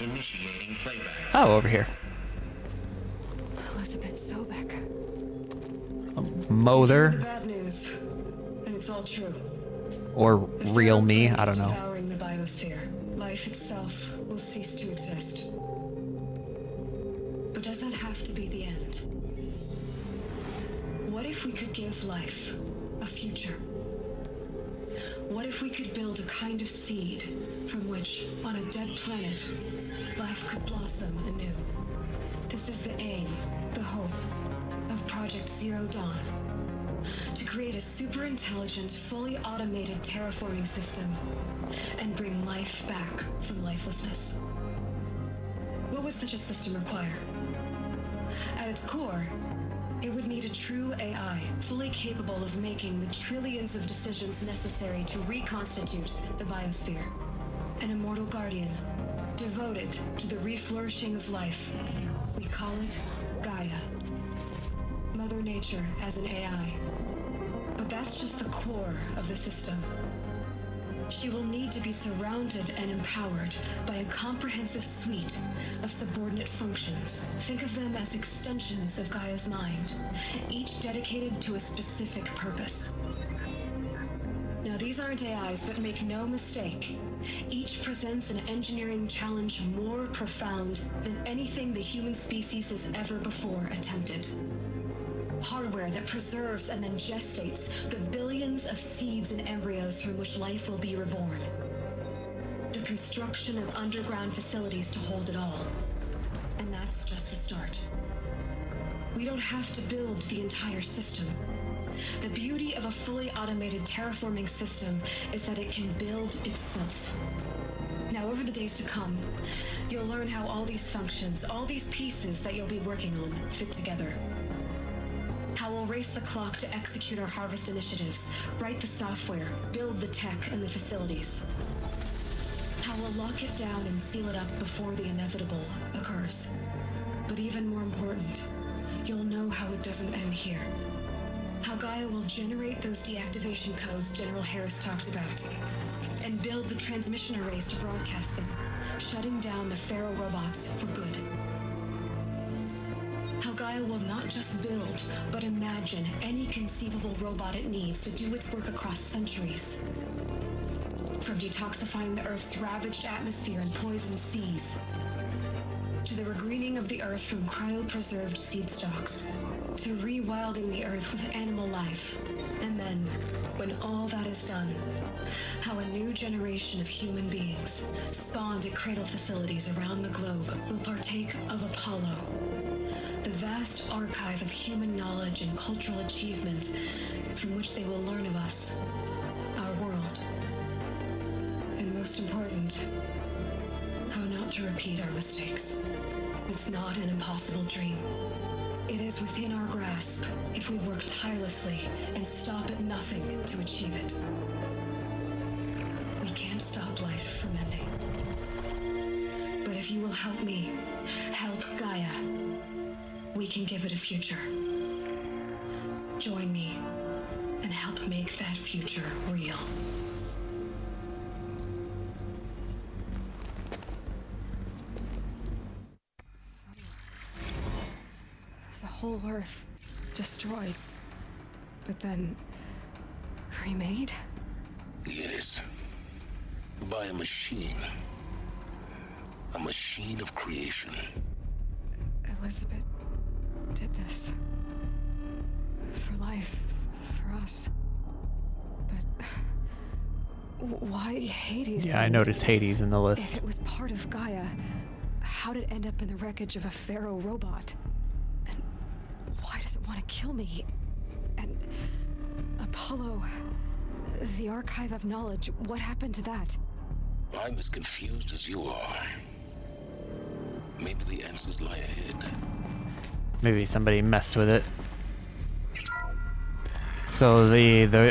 Initiating playback. Oh, over here. Elizabeth Sobek. Mother. The bad news, and it's all true. Or The real Faro me, planet I don't is know. devouring the biosphere. Life itself will cease to exist. But does that have to be the end? What if we could give life a future? What if we could build a kind of seed from which, on a dead planet, life could blossom anew? This is the aim, the hope, of Project Zero Dawn. To create a super intelligent, fully automated terraforming system and bring life back from lifelessness. What would such a system require? At its core, it would need a true AI, fully capable of making the trillions of decisions necessary to reconstitute the biosphere. An immortal guardian, devoted to the reflourishing of life. We call it Gaia. Mother Nature as an AI. But that's just the core of the system. She will need to be surrounded and empowered by a comprehensive suite of subordinate functions. Think of them as extensions of Gaia's mind, each dedicated to a specific purpose. Now, these aren't AIs, but make no mistake, each presents an engineering challenge more profound than anything the human species has ever before attempted. Hardware that preserves and then gestates the billions of seeds and embryos from which life will be reborn. The construction of underground facilities to hold it all. And that's just the start. We don't have to build the entire system. The beauty of a fully automated terraforming system is that it can build itself. Now, over the days to come, you'll learn how all these functions, all these pieces that you'll be working on, fit together. How we'll race the clock to execute our harvest initiatives, write the software, build the tech and the facilities. How we'll lock it down and seal it up before the inevitable occurs. But even more important, you'll know how it doesn't end here. How Gaia will generate those deactivation codes General Harris talked about, and build the transmission arrays to broadcast them, shutting down the Faro robots for good. How Gaia will not just build, but imagine any conceivable robot it needs to do its work across centuries. From detoxifying the Earth's ravaged atmosphere and poisoned seas, to the regreening of the Earth from cryopreserved seed stalks, to rewilding the Earth with animal life. And then, when all that is done, how a new generation of human beings, spawned at cradle facilities around the globe, will partake of Apollo, the vast archive of human knowledge and cultural achievement from which they will learn of us, our world. And most important, how not to repeat our mistakes. It's not an impossible dream. It is within our grasp if we work tirelessly and stop at nothing to achieve it. We can't stop life from ending. But if you will help me, help Gaia, we can give it a future. Join me and help make that future real. The whole Earth destroyed, but then remade? Yes. By a machine. A machine of creation. Elizabeth did this. For life, for us. But why Hades? Yeah, I noticed Hades in the list. If it was part of Gaia, how did it end up in the wreckage of a Faro robot? And why does it want to kill me? And Apollo, the archive of knowledge, what happened to that? I'm as confused as you are. Maybe the answers lie ahead. Maybe somebody messed with it. So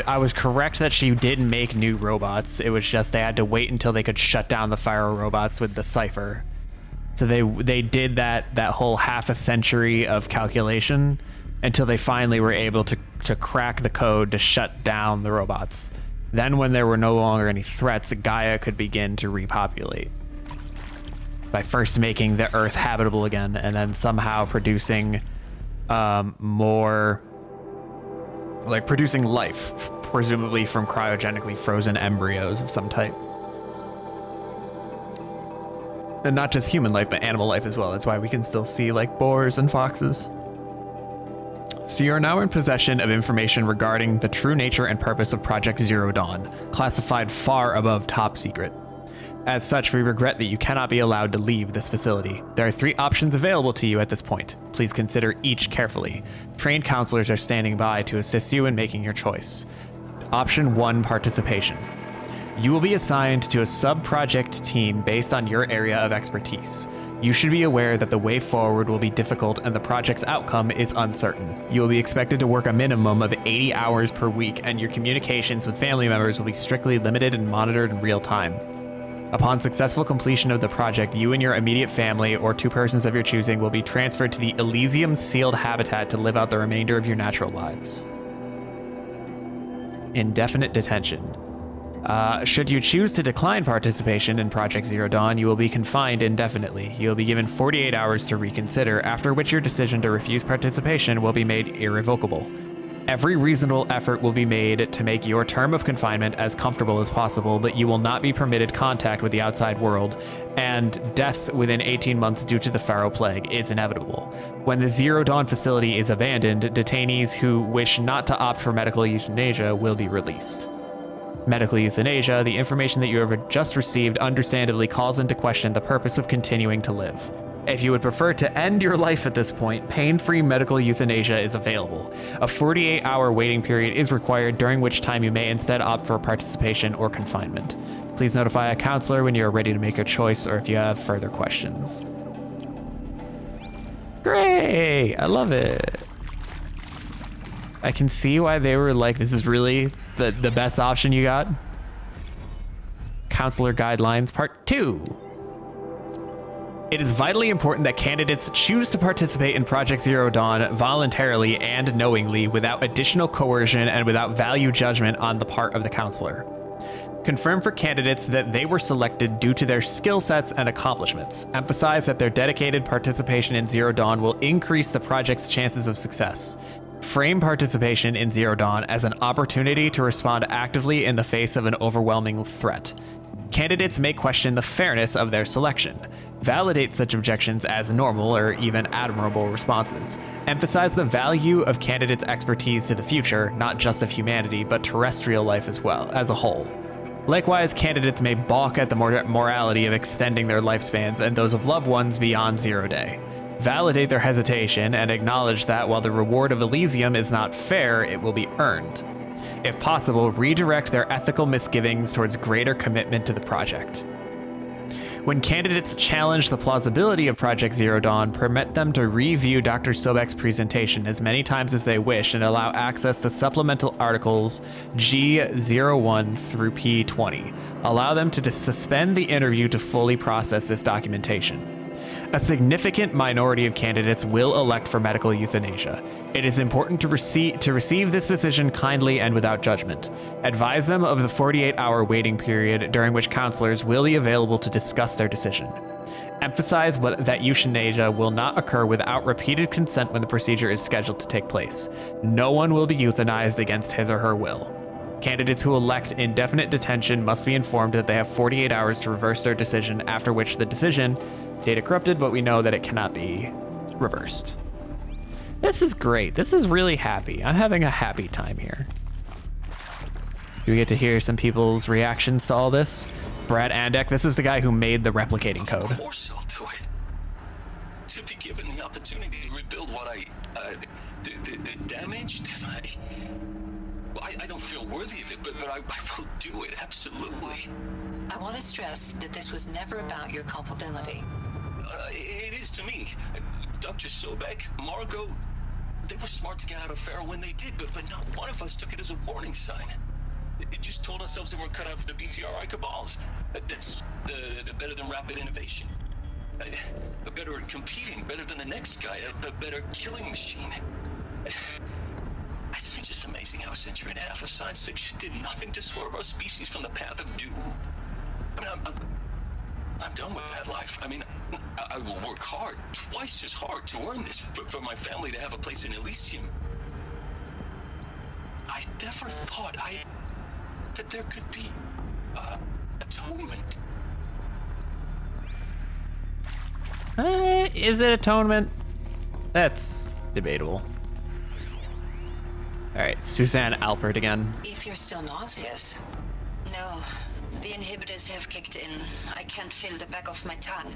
I was correct that she did make new robots. It was just they had to wait until they could shut down the Faro robots with the cipher. So they did that whole half a century of calculation until they finally were able to crack the code to shut down the robots. Then when there were no longer any threats, Gaia could begin to repopulate. by first making the Earth habitable again, and then somehow producing producing life, presumably from cryogenically frozen embryos of some type. And not just human life, but animal life as well. That's why we can still see like boars and foxes. So you are now in possession of information regarding the true nature and purpose of Project Zero Dawn, classified far above top secret. As such, we regret that you cannot be allowed to leave this facility. There are 3 options available to you at this point. Please consider each carefully. Trained counselors are standing by to assist you in making your choice. Option 1, participation. You will be assigned to a sub-project team based on your area of expertise. You should be aware that the way forward will be difficult and the project's outcome is uncertain. You will be expected to work a minimum of 80 hours per week, and your communications with family members will be strictly limited and monitored in real time. Upon successful completion of the project, you and your immediate family, or 2 persons of your choosing, will be transferred to the Elysium sealed habitat to live out the remainder of your natural lives. Indefinite detention. Should you choose to decline participation in Project Zero Dawn, you will be confined indefinitely. You will be given 48 hours to reconsider, after which your decision to refuse participation will be made irrevocable. Every reasonable effort will be made to make your term of confinement as comfortable as possible, but you will not be permitted contact with the outside world, and death within 18 months due to the Faro Plague is inevitable. When the Zero Dawn facility is abandoned, detainees who wish not to opt for medical euthanasia will be released. Medical euthanasia, the information that you have just received understandably calls into question the purpose of continuing to live. If you would prefer to end your life at this point, pain-free medical euthanasia is available. A 48-hour waiting period is required, during which time you may instead opt for participation or confinement. Please notify a counselor when you are ready to make your choice or if you have further questions. Great! I love it. I can see why they were like, this is really the best option you got. Counselor Guidelines Part 2. It is vitally important that candidates choose to participate in Project Zero Dawn voluntarily and knowingly, without additional coercion and without value judgment on the part of the counselor. Confirm for candidates that they were selected due to their skill sets and accomplishments. Emphasize that their dedicated participation in Zero Dawn will increase the project's chances of success. Frame participation in Zero Dawn as an opportunity to respond actively in the face of an overwhelming threat. Candidates may question the fairness of their selection. Validate such objections as normal or even admirable responses. Emphasize the value of candidates' expertise to the future, not just of humanity, but terrestrial life as well, as a whole. Likewise, candidates may balk at the morality of extending their lifespans and those of loved ones beyond 0 day. Validate their hesitation and acknowledge that while the reward of Elysium is not fair, it will be earned. If possible, redirect their ethical misgivings towards greater commitment to the project. When candidates challenge the plausibility of Project Zero Dawn, permit them to review Dr. Sobek's presentation as many times as they wish and allow access to supplemental articles G01 through P20. Allow them to suspend the interview to fully process this documentation. A significant minority of candidates will elect for medical euthanasia. It is important to receive this decision kindly and without judgment. Advise them of the 48-hour waiting period during which counselors will be available to discuss their decision. Emphasize that euthanasia will not occur without repeated consent when the procedure is scheduled to take place. No one will be euthanized against his or her will. Candidates who elect indefinite detention must be informed that they have 48 hours to reverse their decision, after which the decision, data corrupted, but we know that it cannot be reversed. This is great. This is really happy. I'm having a happy time here. Do we get to hear some people's reactions to all this? Brad Andek, this is the guy who made the replicating code. Of course I'll do it. To be given the opportunity to rebuild what I damaged, I don't feel worthy of it, but I will do it, absolutely. I want to stress that this was never about your culpability. It is to me. Dr. Sobek, Margot, they were smart to get out of Faro when they did, but not one of us took it as a warning sign. It just told ourselves that we're cut out for the BTRI cabals. That's the better than rapid innovation. A better at competing, better than the next guy, a better killing machine. It's just amazing how a century and a half of science fiction did nothing to swerve our species from the path of doom. I mean, I'm done with that life. I mean, I will work hard, twice as hard to earn this, for my family to have a place in Elysium. I never thought that there could be atonement. Is it atonement? That's debatable. All right, Suzanne Alpert again. If you're still nauseous. No, the inhibitors have kicked in. I can't feel the back of my tongue.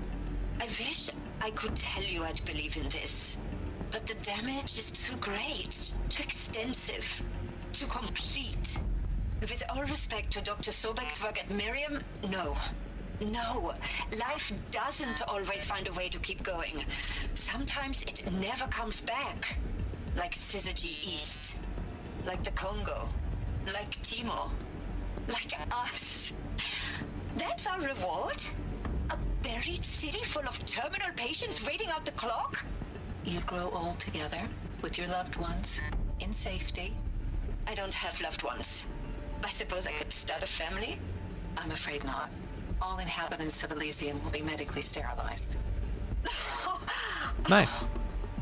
I wish I could tell you I'd believe in this, but the damage is too great, too extensive, too complete. With all respect to Dr. Sobek's work at Miriam, no. No, life doesn't always find a way to keep going. Sometimes it never comes back. Like Syzygy East. Like the Congo. Like Timo. Like us. That's our reward? A buried city full of terminal patients waiting out the clock? You'd grow old together, with your loved ones, in safety. I don't have loved ones. I suppose I could start a family? I'm afraid not. All inhabitants of Elysium will be medically sterilized. Nice.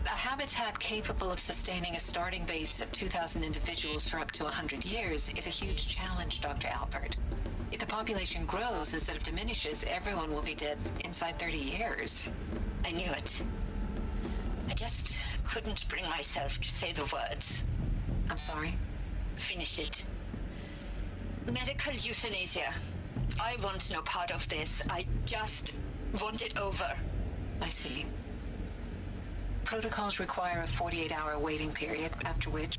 A habitat capable of sustaining a starting base of 2,000 individuals for up to 100 years is a huge challenge, Dr. Alpert. If the population grows instead of diminishes, everyone will be dead inside 30 years. I knew it. I just couldn't bring myself to say the words. I'm sorry? Finish it. Medical euthanasia. I want no part of this. I just want it over. I see. Protocols require a 48-hour waiting period, after which...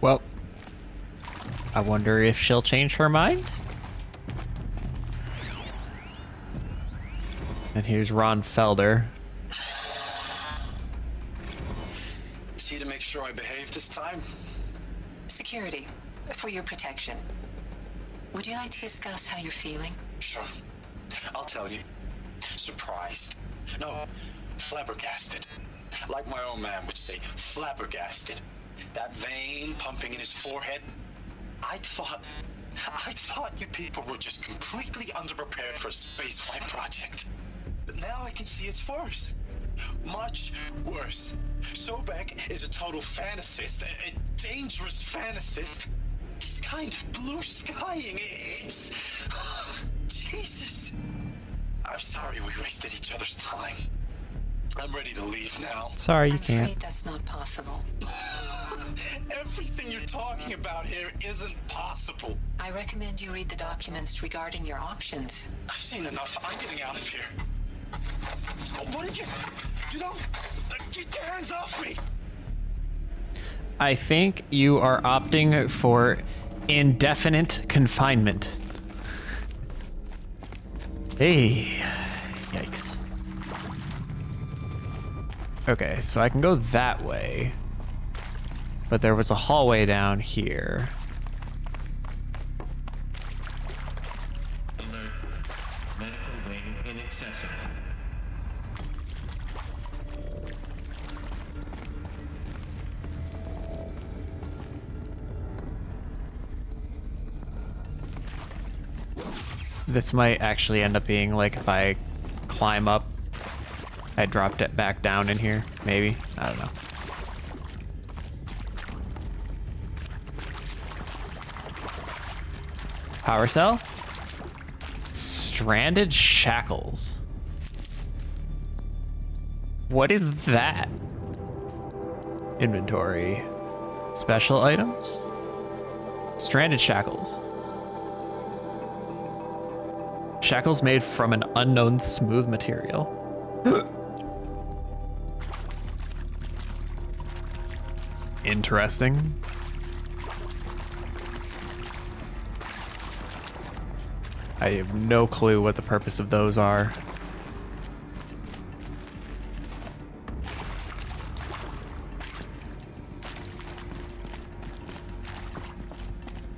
Well, I wonder if she'll change her mind. And here's Ron Felder. Is he to make sure I behave this time? Security, for your protection. Would you like to discuss how you're feeling? Sure. I'll tell you. Surprised. No, flabbergasted. Like my own man would say, flabbergasted. That vein pumping in his forehead. I thought you people were just completely underprepared for a spaceflight project. But now I can see it's worse. Much worse. Sobek is a total fantasist, a dangerous fantasist. He's kind of blue skying. It's... Jesus. I'm sorry we wasted each other's time. I'm ready to leave now. Sorry, you I'm can't. afraid that's not possible. Everything you're talking about here isn't possible. I recommend you read the documents regarding your options. I've seen enough. I'm getting out of here. What did you... You don't... Get your hands off me! I think you are opting for indefinite confinement. Hey, yikes. Okay, so I can go that way, but there was a hallway down here. Alert. Medical wing inaccessible. This might actually end up being like if I climb up, I dropped it back down in here, maybe. I don't know. Power cell? Stranded shackles. What is that? Inventory. Special items? Stranded shackles. Shackles made from an unknown smooth material. Interesting. I have no clue what the purpose of those are.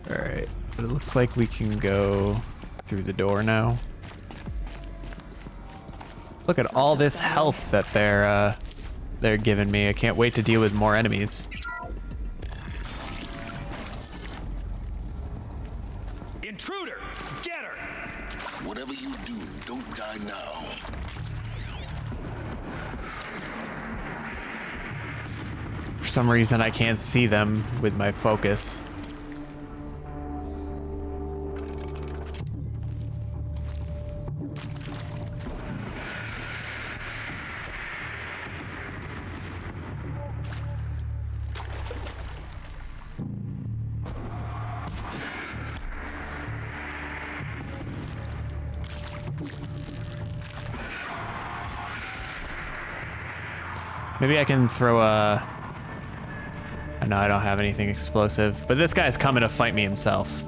Alright, but it looks like we can go through the door now. Look at all this health that they're giving me. I can't wait to deal with more enemies. Intruder! Get her! Whatever you do, don't die now. For some reason, I can't see them with my focus. Maybe I can throw a... No, I don't have anything explosive. But this guy's coming to fight me himself.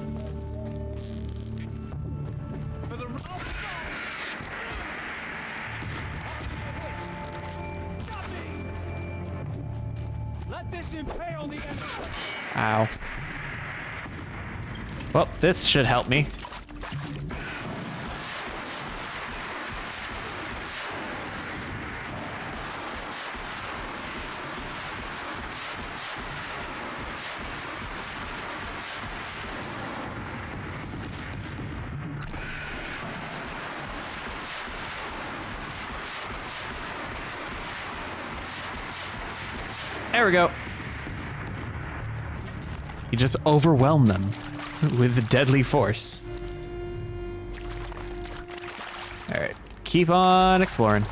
Ow. Well, this should help me. There we go. You just overwhelm them with deadly force. Alright, keep on exploring.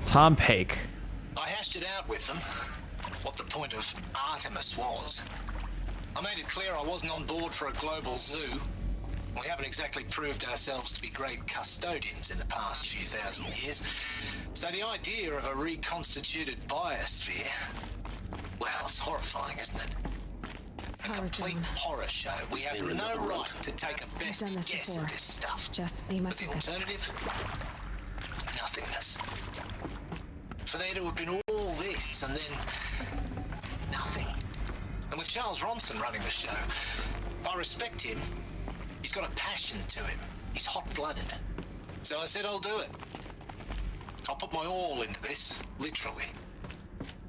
Tom Pake. I hashed it out with them, what the point of Artemis was. I made it clear I wasn't on board for a global zoo. We haven't exactly proved ourselves to be great custodians in the past few thousand years. So the idea of a reconstituted biosphere, well, it's horrifying, isn't it? A complete horror show. We have no right to take a best guess at this stuff. Just be my But the focus. alternative? Nothingness. For there to have been all this and then nothing. And with Charles Ronson running the show, I respect him. He's got a passion to him. He's hot-blooded. So I said I'll do it. I'll put my all into this, literally.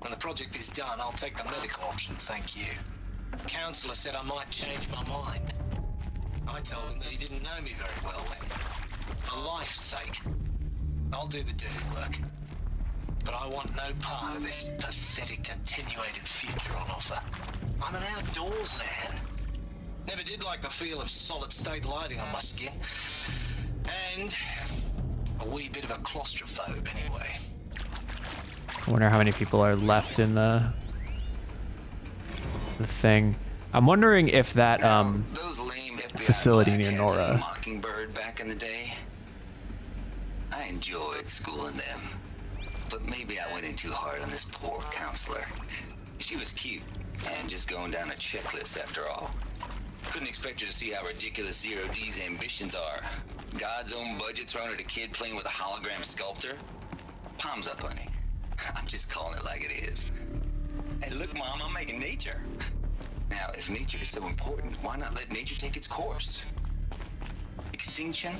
When the project is done, I'll take the medical option, thank you. Counselor said I might change my mind. I told him that he didn't know me very well then. For life's sake, I'll do the dirty work. But I want no part of this pathetic, attenuated future on offer. I'm an outdoors man. Never did like the feel of solid-state lighting on my skin. And a wee bit of a claustrophobe, anyway. I wonder how many people are left in the thing. I'm wondering if that Those lame FBI facility near blackheads Nora. at Mockingbird back in the day. I enjoyed schooling them, but maybe I went in too hard on this poor counselor. She was cute and just going down a checklist after all. Couldn't expect her to see how ridiculous Zero D's ambitions are. God's own budget thrown at a kid playing with a hologram sculptor. Palms up, honey. I'm just calling it like it is. Hey, look, Mom, I'm making nature. Now, if nature is so important, why not let nature take its course? Extinction?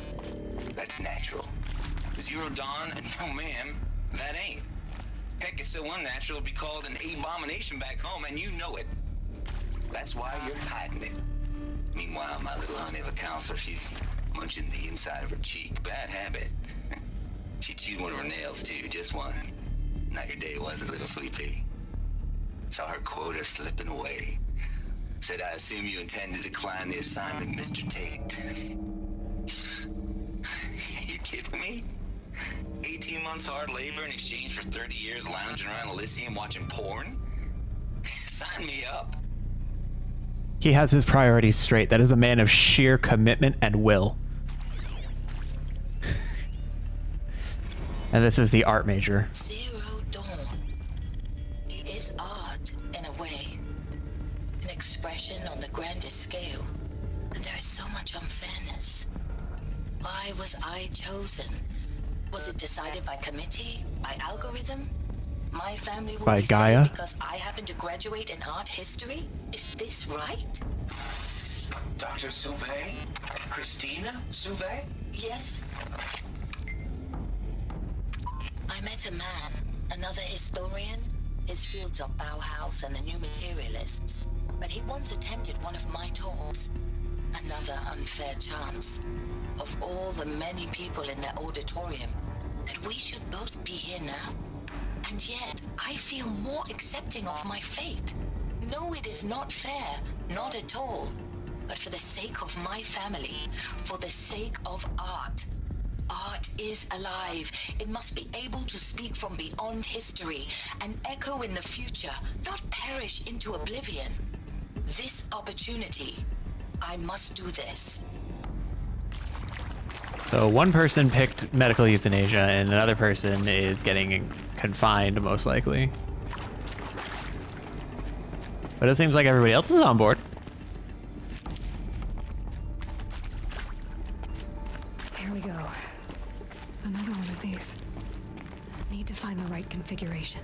That's natural. Zero Dawn? No, ma'am, that ain't. Heck, it's so unnatural to be called an abomination back home, and you know it. That's why you're hiding it. Meanwhile, my little honey of a counselor, she's munching the inside of her cheek. Bad habit. She chewed one of her nails, too, just one. Now your day was a little sweet pea. Saw her quota slipping away. Said, I assume you intend to decline the assignment, Mr. Tate. You kidding me? 18 months hard labor in exchange for 30 years lounging around Elysium watching porn? Sign me up. He has his priorities straight. That is a man of sheer commitment and will. And this is the art major. Zero Dawn. It is art, in a way. An expression on the grandest scale. But there is so much unfairness. Why was I chosen? Was it decided by committee? By algorithm? My family will By be Gaia? saved because I happen to graduate in art history? Is this right? Dr. Sauvé? Christina Sauvé? Yes. I met a man, another historian. His his fields of Bauhaus and the New Materialists, but he once attended one of my talks. Another unfair chance. Of all the many people in that auditorium, that we should both be here now. And yet, I feel more accepting of my fate. No, it is not fair, not at all. But for the sake of my family, for the sake of art. Art is alive. It must be able to speak from beyond history and echo in the future, not perish into oblivion. This opportunity, I must do this. So one person picked medical euthanasia and another person is getting confined, most likely. But it seems like everybody else is on board. Here we go. Another one of these. Need to find the right configuration.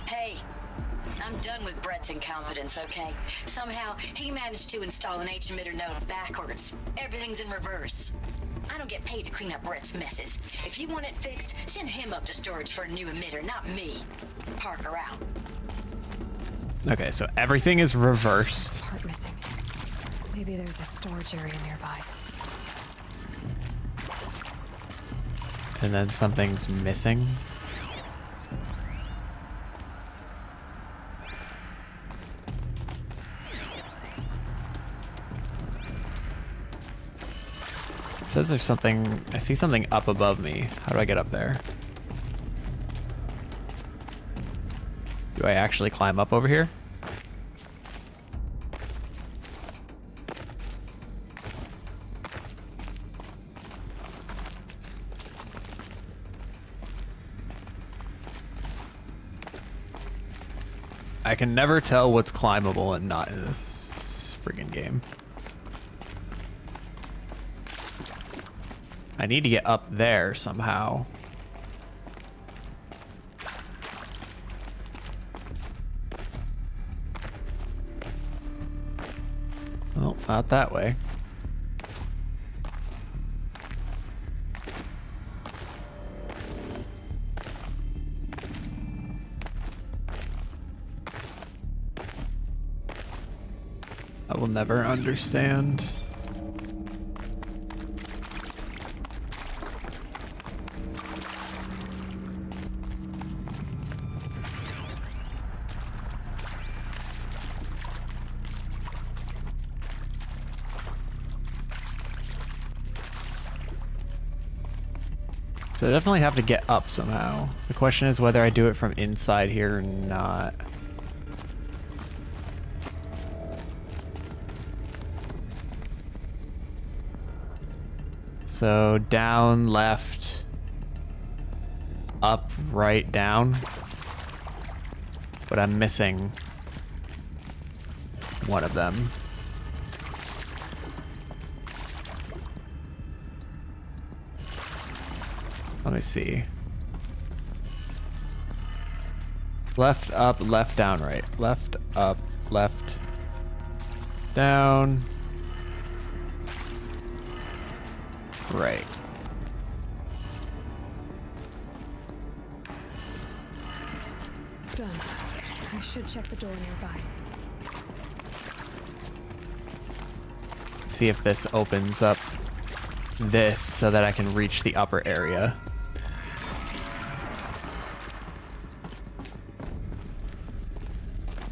Hey, I'm done with Brett's incompetence, okay? Somehow, he managed to install an H-emitter node backwards. Everything's in reverse. I don't get paid to clean up Brett's messes. If you want it fixed, send him up to storage for a new emitter, not me. Parker out. Okay, so everything is reversed. Part missing. Maybe there's a storage area nearby. And then something's missing. It says there's something, I see something up above me. How do I get up there? Do I actually climb up over here? I can never tell what's climbable and not in this friggin' game. I need to get up there somehow. Oh, not that way. I will never understand. So I definitely have to get up somehow. The question is whether I do it from inside here or not. So down, left, up, right, down. But I'm missing one of them. Let me see. Left, up, left, down, right. Left, up, left, down, right. Done. I should check the door nearby. See if this opens up this so that I can reach the upper area.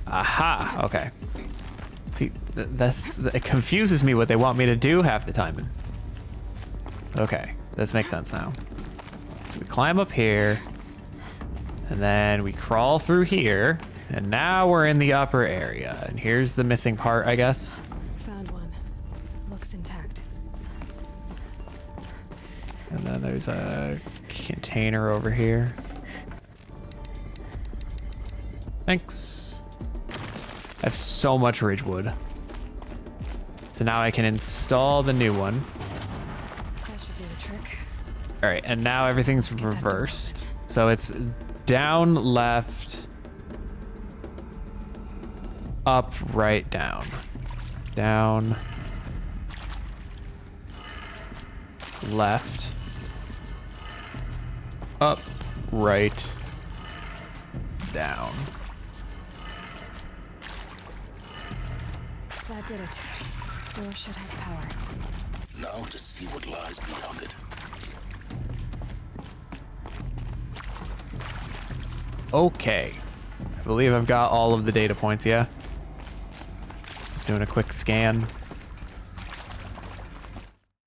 Aha, okay. See, it confuses me what they want me to do half the time. Okay, this makes sense now. So we climb up here, and then we crawl through here, and now we're in the upper area. And here's the missing part, I guess. Found one. Looks intact. And then there's a container over here. Thanks. I have so much ridgewood. So now I can install the new one. That should do the trick. All right, and now everything's reversed. So it's down, left, up, right, down. Down, left, up, right, down. That did it. Door should have power. Now to see what lies beyond it. Okay. I believe I've got all of the data points, yeah? Just doing a quick scan.